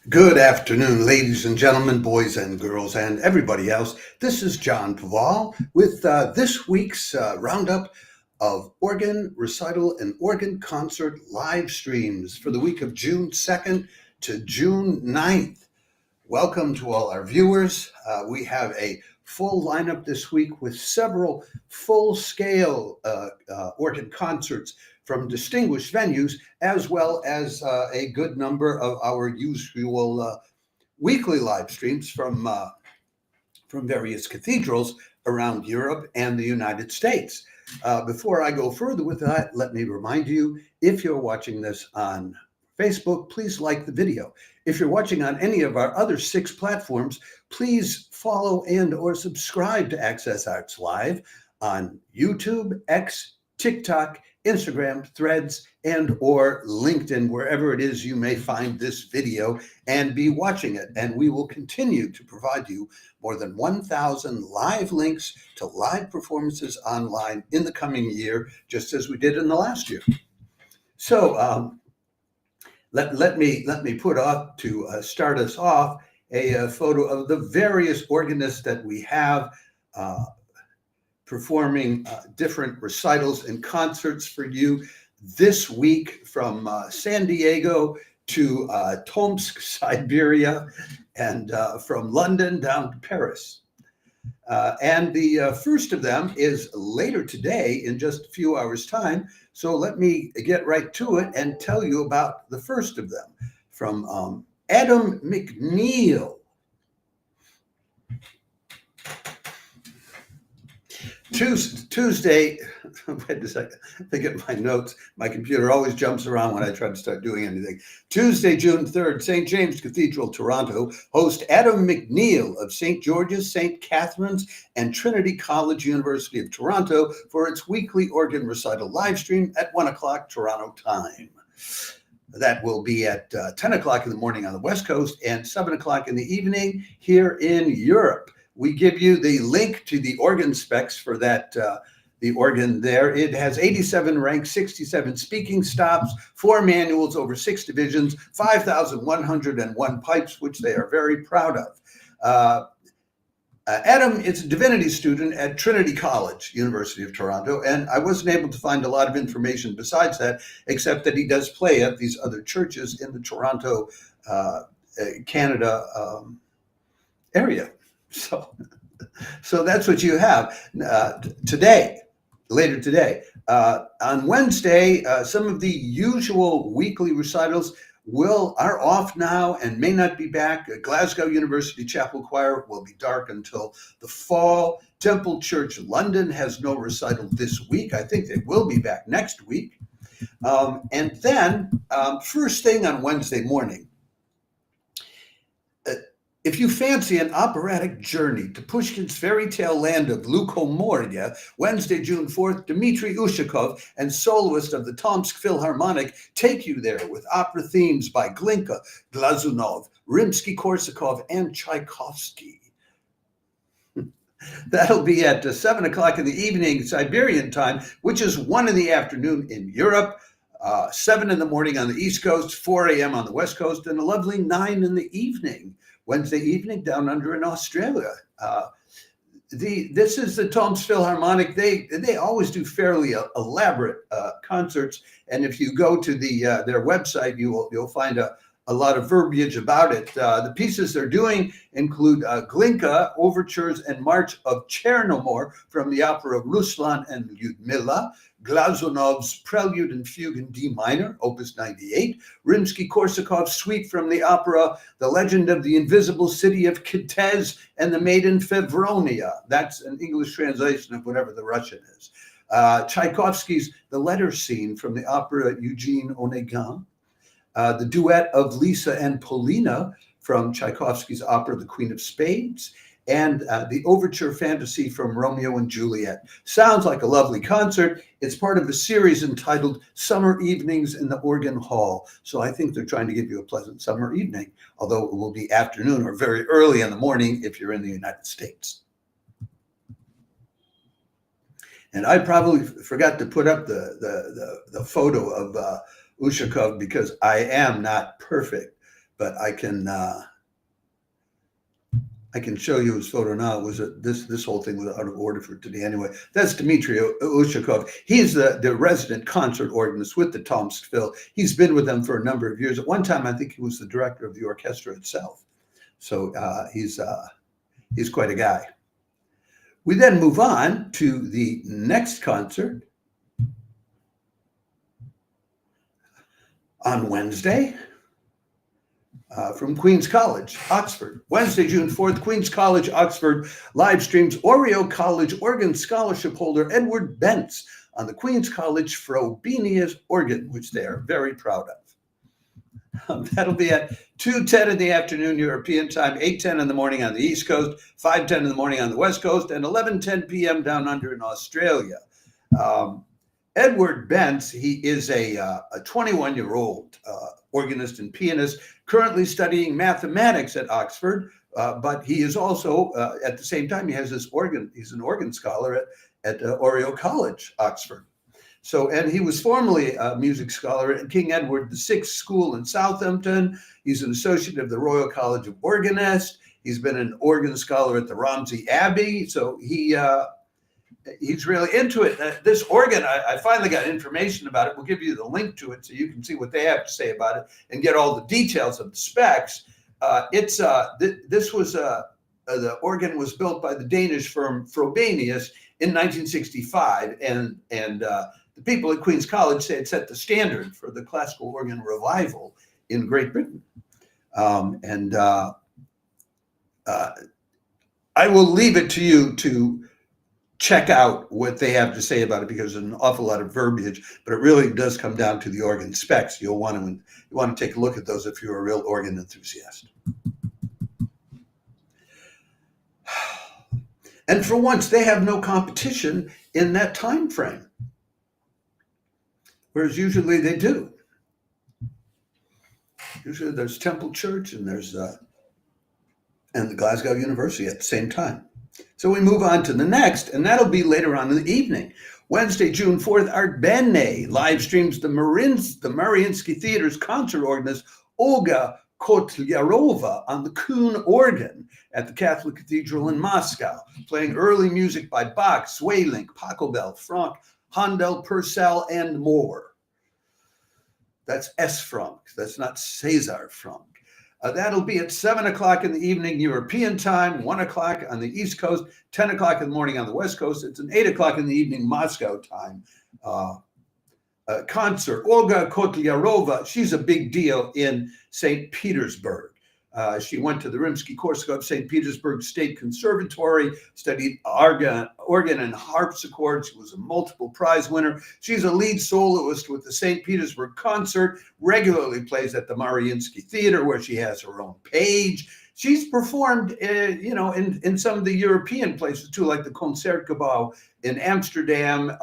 Good afternoon, ladies and gentlemen, boys and girls, and everybody else. This is John Paval with this week's roundup of organ recital and organ concert live streams for the week of June 2nd to June 9th. Welcome to all our viewers. We have a full lineup this week with several full-scale organ concerts from distinguished venues, as well as a good number of our usual weekly live streams from various cathedrals around Europe and the United States. Before I go further with that, let me remind you, if you're watching this on Facebook, please like the video. If you're watching on any of our other 6 platforms, please follow and or subscribe to Access Arts Live on YouTube, X, TikTok, Instagram, Threads, and or LinkedIn, wherever it is you may find this video and be watching it. And we will continue to provide you more than 1,000 live links to live performances online in the coming year, just as we did in the last year. So let me put up to start us off a photo of the various organists that we have performing different recitals and concerts for you this week, from San Diego to Tomsk, Siberia, and from London down to Paris. And the first of them is later today in just a few hours' time. So let me get right to it and tell you about the first of them, from Adam MacNeil. Tuesday, wait a second, I get my notes. My computer always jumps around when I try to start doing anything. Tuesday, June 3rd, St. James Cathedral, Toronto, host Adam MacNeil of St. George's, St. Catherine's, and Trinity College, University of Toronto for its weekly organ recital live stream at 1 o'clock Toronto time. That will be at 10 o'clock in the morning on the West Coast and 7 o'clock in the evening here in Europe. We give you the link to the organ specs for that, the organ there. It has 87 ranks, 67 speaking stops, 4 manuals over 6 divisions, 5,101 pipes, which they are very proud of. Adam is a divinity student at Trinity College, University of Toronto, and I wasn't able to find a lot of information besides that, except that he does play at these other churches in the Toronto, Canada area. So that's what you have today, later today. On Wednesday, some of the usual weekly recitals are off now and may not be back. Glasgow University Chapel Choir will be dark until the fall. Temple Church London has no recital this week. I think they will be back next week. And then first thing on Wednesday morning, if you fancy an operatic journey to Pushkin's fairy tale land of Lukomorye, Wednesday, June 4th, Dmitry Ushakov and soloist of the Tomsk Philharmonic take you there with opera themes by Glinka, Glazunov, Rimsky-Korsakov, and Tchaikovsky. That'll be at 7 o'clock in the evening Siberian time, which is 1 in the afternoon in Europe, 7 in the morning on the East Coast, 4 a.m. on the West Coast, and a lovely 9 in the evening Wednesday evening down under in Australia. This is the Tomsk Philharmonic. They always do fairly elaborate concerts, and if you go to their website, you'll find a lot of verbiage about it. The pieces they're doing include Glinka, overtures and march of Chernomor from the opera Ruslan and Lyudmila, Glazunov's Prelude and Fugue in D minor, Opus 98, Rimsky-Korsakov's suite from the opera The Legend of the Invisible City of Kitez and the Maiden Fevronia. That's an English translation of whatever the Russian is. Tchaikovsky's The Letter Scene from the opera Eugene Onegin, the duet of Lisa and Polina from Tchaikovsky's opera The Queen of Spades, and the overture fantasy from Romeo and Juliet. Sounds like a lovely concert. It's part of a series entitled Summer Evenings in the Organ Hall. So I think they're trying to give you a pleasant summer evening, although it will be afternoon or very early in the morning if you're in the United States. And I probably forgot to put up the photo of Ushakov because I am not perfect. but I can show you his photo now. It was this whole thing was out of order for today anyway. That's Dmitry Ushakov. He's the resident concert organist with the Tomsk Phil. He's been with them for a number of years. At one time, I think he was the director of the orchestra itself. So he's quite a guy. We then move on to the next concert on Wednesday. From Queen's College, Oxford. Wednesday, June 4th, Queen's College, Oxford, live streams Oriel College organ scholarship holder Edward Bence on the Queen's College Frobenius organ, which they are very proud of. That'll be at 2:10 in the afternoon European time, 8:10 in the morning on the East Coast, 5:10 in the morning on the West Coast, and 11:10 p.m. down under in Australia. Edward Bence, he is a 21-year-old organist and pianist, currently studying mathematics at Oxford, but he is also, at the same time, he has this organ, he's an organ scholar at Oriel College, Oxford. So, and he was formerly a music scholar at King Edward VI School in Southampton. He's an associate of the Royal College of Organists. He's been an organ scholar at the Romsey Abbey. So he's really into it. This organ, I finally got information about it. We'll give you the link to it so you can see what they have to say about it and get all the details of the specs. The organ was built by the Danish firm Frobenius in 1965, and the people at Queen's College say it set the standard for the classical organ revival in Great Britain. I will leave it to you to check out what they have to say about it, because there's an awful lot of verbiage, but it really does come down to the organ specs. You'll want to take a look at those if you're a real organ enthusiast. And for once, they have no competition in that time frame, whereas usually they do. Usually there's Temple Church and there's and the Glasgow University at the same time. So we move on to the next, and that'll be later on in the evening. Wednesday, June 4th, Artbene live streams the Mariinsky Theater's concert organist Olga Kotlyarova on the Kuhn organ at the Catholic Cathedral in Moscow, playing early music by Bach, Sweelinck, Pachelbel, Franck, Handel, Purcell, and more. That's S. Franck. That's not César Franck. That'll be at 7 o'clock in the evening European time, 1 o'clock on the East Coast, 10 o'clock in the morning on the West Coast. It's an 8 o'clock in the evening Moscow time concert. Olga Kotlyarova, she's a big deal in St. Petersburg. She went to the Rimsky-Korsakov St. Petersburg State Conservatory, studied organ and harpsichord. She was a multiple prize winner. She's a lead soloist with the St. Petersburg Concert, regularly plays at the Mariinsky Theater, where she has her own page. She's performed, in some of the European places too, like the Concertgebouw in Amsterdam,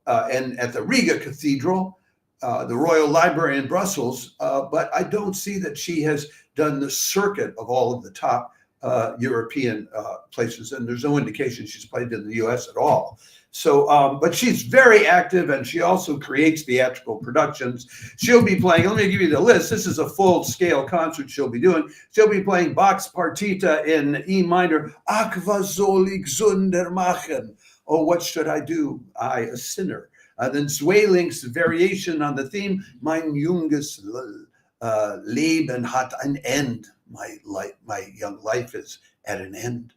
and at the Riga Cathedral, the Royal Library in Brussels, but I don't see that she has done the circuit of all of the top European places, and there's no indication she's played in the U.S. at all. So, but she's very active, and she also creates theatrical productions. She'll be playing, let me give you the list. This is a full-scale concert she'll be doing. She'll be playing Bach's Partita in E minor, Ach, was soll ich Sünder machen? Oh, what should I do? I, a sinner. Then Sweelinck's variation on the theme, Mein junges Leben hat ein End. My young life is at an end.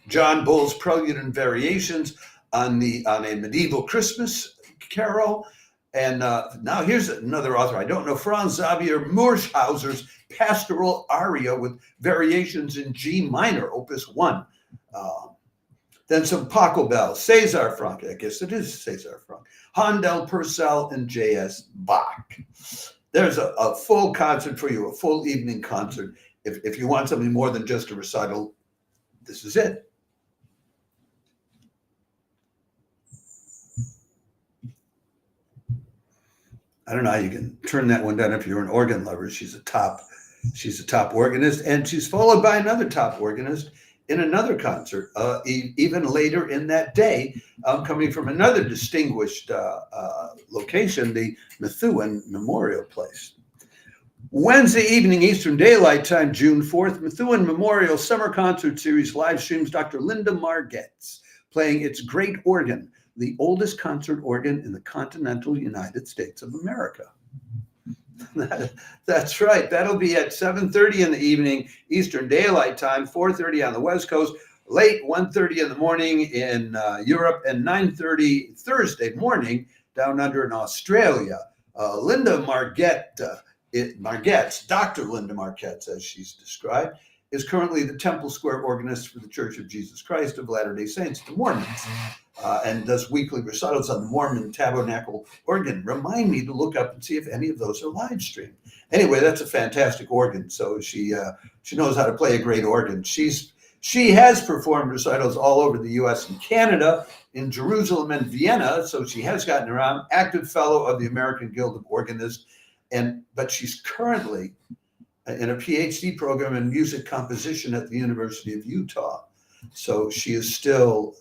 John Bull's Prelude and Variations on a medieval Christmas carol. And now here's another author. I don't know, Franz Xavier Murschhauser's Pastoral Aria with variations in G minor, Opus 1. Then some Pachelbel, César Franck, I guess it is César Franck, Handel, Purcell, and J.S. Bach. There's a full concert for you, a full evening concert. If you want something more than just a recital, this is it. I don't know how you can turn that one down if you're an organ lover. She's a top organist, and she's followed by another top organist in another concert, even later in that day, coming from another distinguished location, the Methuen Memorial Place. Wednesday evening, Eastern Daylight Time, June 4th, Methuen Memorial Summer Concert Series live streams Dr. Linda Margetts playing its great organ, the oldest concert organ in the continental United States of America. That's right. That'll be at 7:30 in the evening, Eastern Daylight Time, 4:30 on the West Coast, late 1:30 in the morning in Europe, and 9:30 Thursday morning down under in Australia. Linda Margetts, Dr. Linda Margetts, as she's described, is currently the Temple Square organist for the Church of Jesus Christ of Latter-day Saints, the Mormons, and does weekly recitals on the Mormon Tabernacle organ. Remind me to look up and see if any of those are live streamed. Anyway, that's a fantastic organ. So she knows how to play a great organ. She has performed recitals all over the U.S. and Canada, in Jerusalem and Vienna, so she has gotten around. Active fellow of the American Guild of Organists, but she's currently in a PhD program in music composition at the University of Utah. So she's still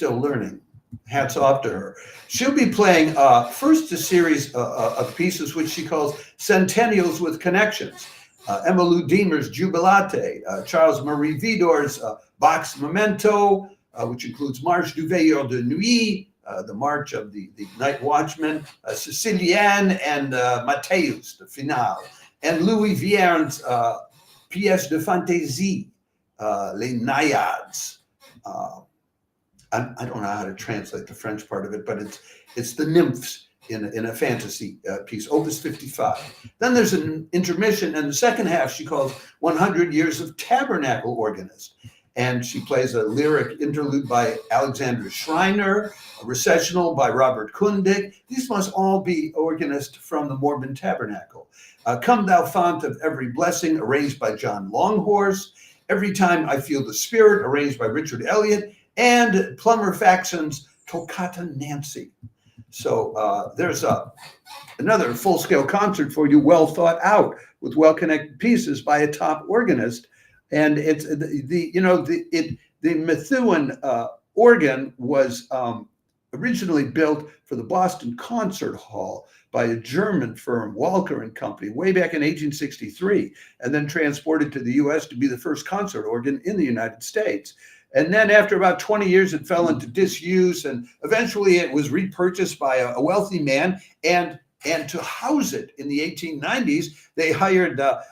learning. Hats off to her. She'll be playing first a series of pieces which she calls Centennials with Connections. Emma Lou Diemer's Jubilate, Charles Marie Vidor's Bach's Memento, which includes Marche du Veilleur de Nuit, the March of the Night Watchman, Sicilienne, and Matthäus, the Finale, and Louis Vierne's Pièce de Fantaisie, Les Naïades. I don't know how to translate the French part of it, but it's the nymphs in a fantasy piece, Opus 55. Then there's an intermission, and the second half she calls 100 Years of Tabernacle Organist. And she plays a lyric interlude by Alexandra Schreiner, a recessional by Robert Kundig. These must all be organists from the Mormon Tabernacle. Come Thou Fount of Every Blessing, arranged by John Longhorse. Every Time I Feel the Spirit, arranged by Richard Elliott. And Plummer Faxon's Toccata Nancy. So there's another full-scale concert for you, well thought out, with well-connected pieces by a top organist. And it's the Methuen organ was originally built for the Boston Concert Hall by a German firm, Walker and Company, way back in 1863, and then transported to the U.S. to be the first concert organ in the United States. And then after about 20 years, it fell into disuse, and eventually it was repurchased by a wealthy man. And to house it in the 1890s, they hired a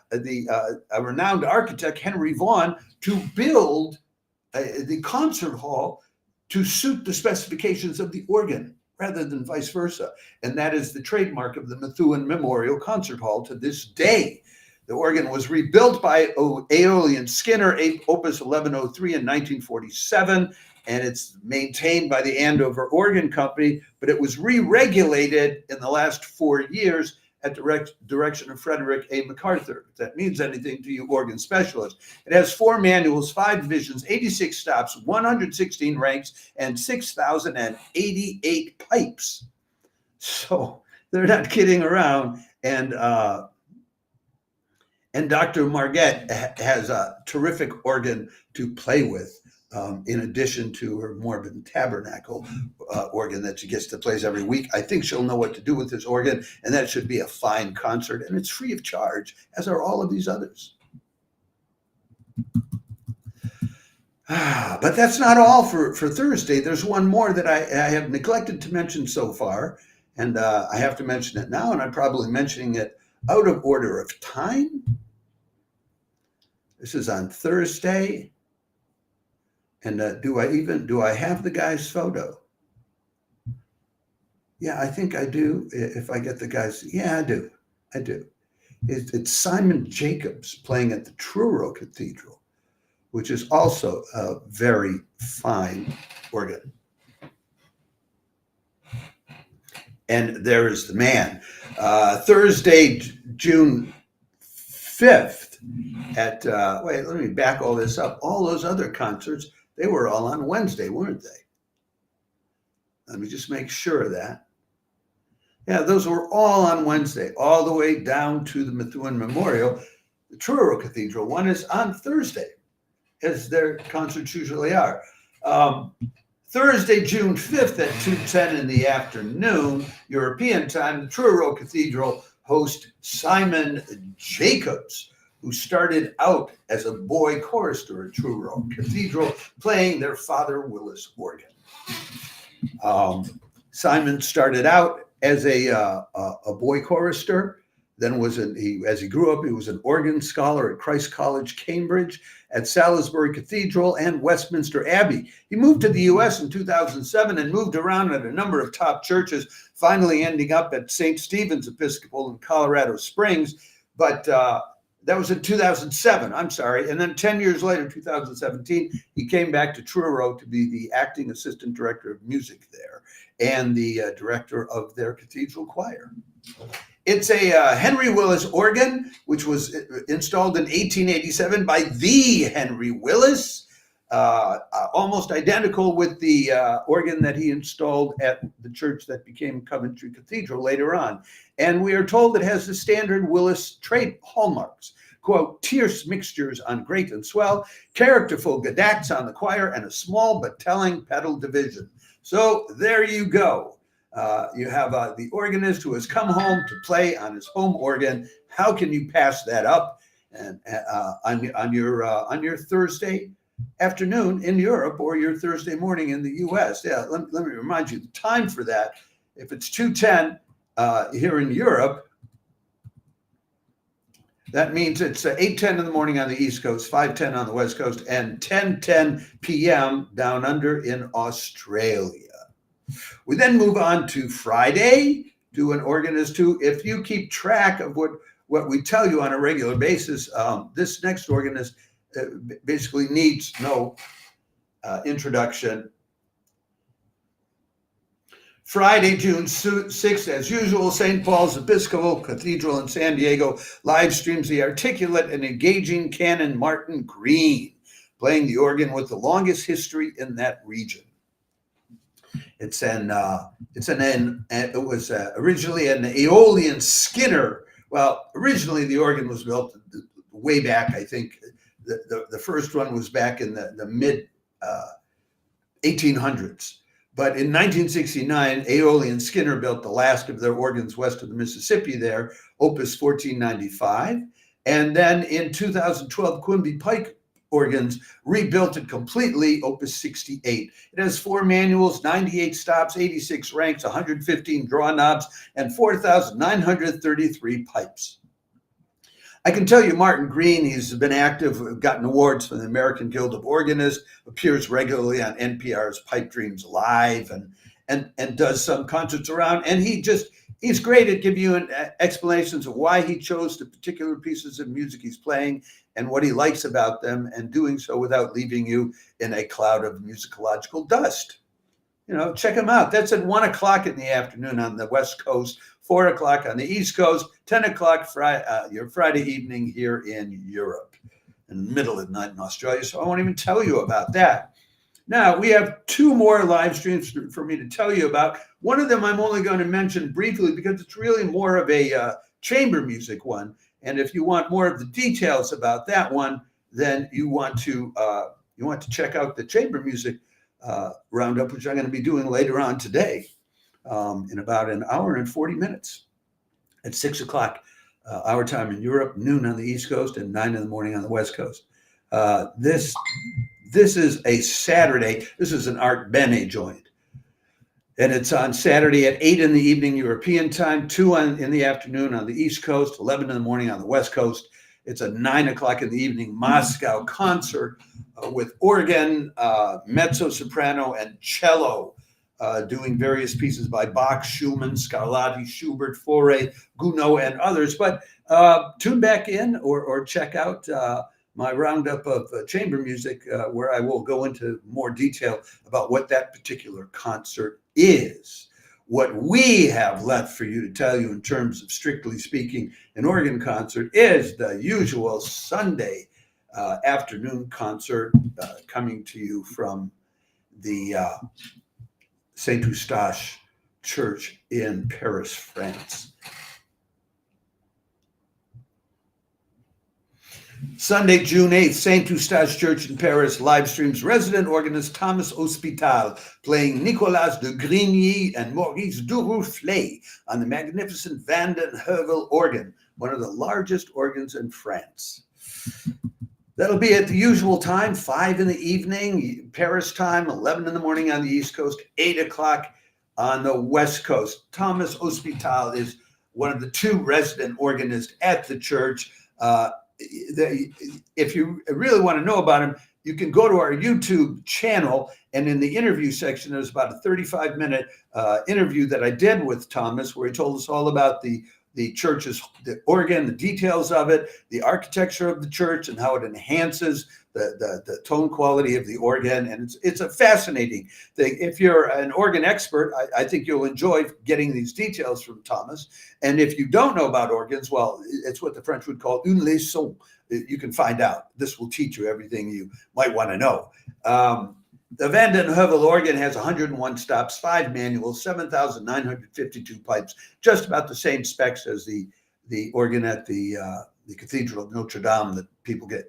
renowned architect, Henry Vaughan, to build the concert hall to suit the specifications of the organ, rather than vice versa. And that is the trademark of the Methuen Memorial Concert Hall to this day. The organ was rebuilt by Aeolian Skinner, Opus 1103 in 1947. And it's maintained by the Andover Organ Company, but it was re-regulated in the last 4 years at direction of Frederick A. MacArthur, if that means anything to you organ specialists. It has 4 manuals, 5 divisions, 86 stops, 116 ranks, and 6,088 pipes. So they're not kidding around. And Dr. Margetts has a terrific organ to play with. In addition to her Mormon Tabernacle organ that she gets to play every week. I think she'll know what to do with this organ, and that should be a fine concert, and it's free of charge, as are all of these others. But that's not all for Thursday. There's one more that I have neglected to mention so far, and I have to mention it now, and I'm probably mentioning it out of order of time. This is on Thursday. And do I have the guy's photo? Yeah, I think I do. If I get the guy's, yeah, I do. It's Simon Jacobs playing at the Truro Cathedral, which is also a very fine organ. And there is the man. Thursday, June 5th at, wait, let me back all this up. All those other concerts, they were all on Wednesday, weren't they? Let me just make sure of that. Yeah, those were all on Wednesday, all the way down to the Methuen Memorial. The Truro Cathedral one is on Thursday, as their concerts usually are. Thursday, June 5th at 2:10 in the afternoon, European time, the Truro Cathedral host Simon Jacobs, who started out as a boy chorister at Truro Cathedral, playing their Father Willis organ. Simon started out as a boy chorister. Then as he grew up, he was an organ scholar at Christ College, Cambridge, at Salisbury Cathedral and Westminster Abbey. He moved to the U.S. in 2007 and moved around at a number of top churches, finally ending up at St. Stephen's Episcopal in Colorado Springs. But that was in 2007, I'm sorry. And then 10 years later, 2017, he came back to Truro to be the acting assistant director of music there and the director of their cathedral choir. It's a Henry Willis organ, which was installed in 1887 by the Henry Willis, almost identical with the organ that he installed at the church that became Coventry Cathedral later on. And we are told it has the standard Willis trade hallmarks. Quote, tierce mixtures on grate and swell, characterful gadacks on the choir, and a small but telling pedal division. So there you go. You have the organist who has come home to play on his home organ. How can you pass that up? And on your Thursday afternoon in Europe or your Thursday morning in the U.S. Yeah, let me remind you the time for that. If it's 2:10 here in Europe, that means it's 8:10 in the morning on the East Coast, 5:10 on the West Coast, and 10:10 p.m. down under in Australia. We then move on to Friday, to an organist who, if you keep track of what we tell you on a regular basis, this next organist basically needs no introduction. Friday, June 6th, as usual, St. Paul's Episcopal Cathedral in San Diego live streams the articulate and engaging Canon Martin Green, playing the organ with the longest history in that region. It was originally an Aeolian Skinner. Well, originally the organ was built way back. I think the first one was back in the mid 1800s. But in 1969, Aeolian Skinner built the last of their organs west of the Mississippi there, Opus 1495. And then in 2012, Quimby Pike organs rebuilt it completely, Opus 68. It has 4 manuals, 98 stops, 86 ranks, 115 draw knobs, and 4,933 pipes. I can tell you Martin Green, he's been active, gotten awards from the American Guild of Organists, appears regularly on NPR's Pipe Dreams Live, and does some concerts around. And he's great at giving you explanations of why he chose the particular pieces of music he's playing and what he likes about them, and doing so without leaving you in a cloud of musicological dust. Check him out. That's at 1 o'clock in the afternoon on the West Coast, 4 o'clock on the East Coast, 10 o'clock your Friday evening here in Europe, in the middle of the night in Australia. So I won't even tell you about that. Now, we have 2 more live streams for me to tell you about. One of them I'm only going to mention briefly because it's really more of a chamber music one. And if you want more of the details about that one, then you want to check out the chamber music roundup, which I'm going to be doing later on today in about an hour and 40 minutes at 6 o'clock our time in Europe, noon on the East Coast, and 9 in the morning on the West Coast. This is a Saturday. This is an Artbene joint. And it's on Saturday at 8 in the evening European time, 2 in the afternoon on the East Coast, 11 in the morning on the West Coast. It's a 9 o'clock in the evening Moscow concert with organ, mezzo-soprano, and cello, doing various pieces by Bach, Schumann, Scarlatti, Schubert, Fauré, Gounod, and others. But tune back in or check out my roundup of chamber music, where I will go into more detail about what that particular concert is. What we have left for you to tell you in terms of, strictly speaking, an organ concert is the usual Sunday afternoon concert coming to you from the St. Eustache Church in Paris, France. Sunday, June 8th, St. Eustache Church in Paris live streams resident organist Thomas Ospital playing Nicolas de Grigny and Maurice Durouflet on the magnificent Den Heuvel organ, one of the largest organs in France. That'll be at the usual time, 5 in the evening, Paris time, 11 in the morning on the East Coast, 8 o'clock on the West Coast. Thomas Ospital is one of the 2 resident organists at the church. If you really want to know about him, you can go to our YouTube channel, and in the interview section, there's about a 35-minute interview that I did with Thomas, where he told us all about the church's, the organ, the details of it, the architecture of the church, and how it enhances the tone quality of the organ. And it's a fascinating thing. If you're an organ expert, I think you'll enjoy getting these details from Thomas. And if you don't know about organs, well, it's what the French would call une leçon. You can find out. This will teach you everything you might want to know. The Den Heuvel organ has 101 stops, 5 manuals, 7,952 pipes, just about the same specs as the organ at the Cathedral of Notre Dame that people get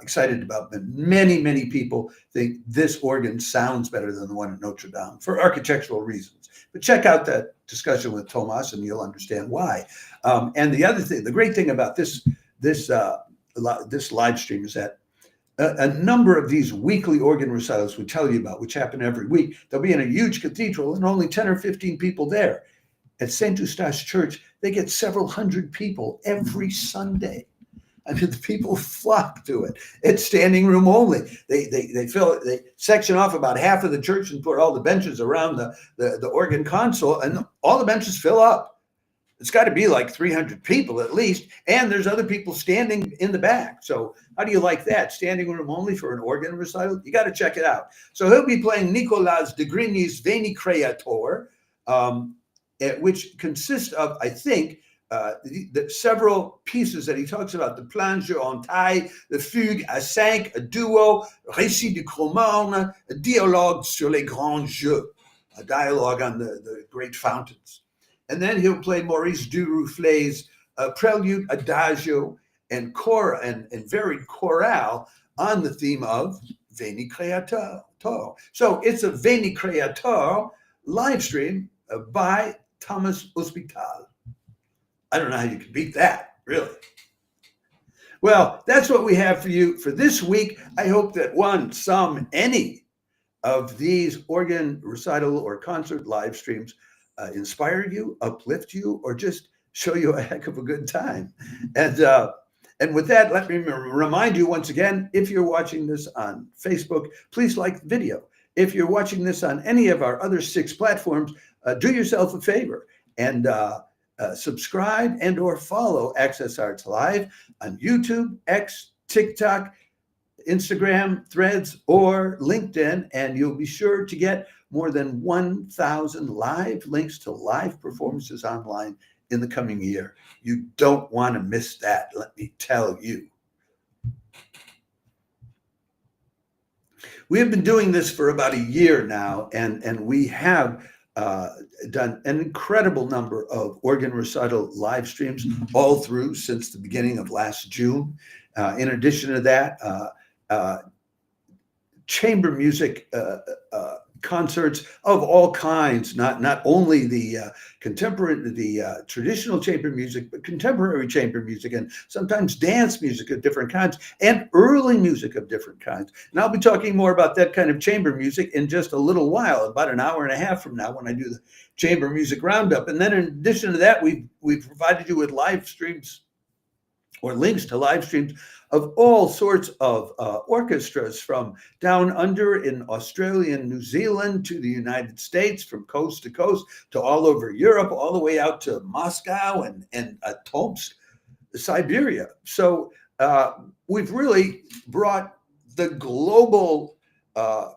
excited about. But many people think this organ sounds better than the one at Notre Dame for architectural reasons. But check out that discussion with Thomas, and you'll understand why. And the other thing, the great thing about this live stream is that a number of these weekly organ recitals we tell you about, which happen every week, they'll be in a huge cathedral and only 10 or 15 people there. At St. Eustache Church, they get several hundred people every Sunday. I mean, the people flock to it. It's standing room only. They fill it. They section off about half of the church and put all the benches around the organ console, and all the benches fill up. It's got to be like 300 people at least, and there's other people standing in the back. So how do you like that? Standing room only for an organ recital? You got to check it out. So he'll be playing Nicolas de Grigny's Veni Creator, which consists of, I think, the several pieces that he talks about: the Planche en taille, the Fugue à 5, a duo, Récit du Cromorne, a dialogue sur les grands jeux, a dialogue on the great fountains. And then he'll play Maurice Durouflet's Prelude, Adagio, and varied chorale on the theme of Veni Creator. So it's a Veni Creator live stream by Thomas Ospital. I don't know how you can beat that, really. Well, that's what we have for you for this week. I hope that any of these organ recital or concert live streams inspire you, uplift you, or just show you a heck of a good time. And with that, let me remind you once again, if you're watching this on Facebook, please like the video. If you're watching this on any of our other 6 platforms, do yourself a favor and subscribe and or follow Access Arts Live on YouTube, X, TikTok, Instagram, Threads, or LinkedIn, and you'll be sure to get more than 1,000 live links to live performances online in the coming year. You don't want to miss that, let me tell you. We have been doing this for about a year now, and we have done an incredible number of organ recital live streams all through since the beginning of last June. In addition to that, chamber music concerts of all kinds, not only the traditional chamber music, but contemporary chamber music, and sometimes dance music of different kinds, and early music of different kinds. And I'll be talking more about that kind of chamber music in just a little while, about an hour and a half from now, when I do the chamber music roundup. And then in addition to that, we've provided you with live streams or links to live streams of all sorts of orchestras, from down under in Australia and New Zealand to the United States, from coast to coast to all over Europe, all the way out to Moscow and Tomsk, Siberia. So we've really brought the global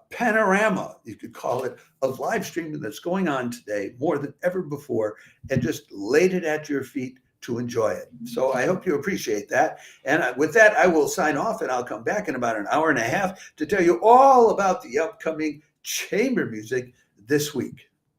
panorama, you could call it, of live streaming that's going on today more than ever before, and just laid it at your feet to enjoy it. So I hope you appreciate that. And with that, I will sign off, and I'll come back in about an hour and a half to tell you all about the upcoming chamber music this week.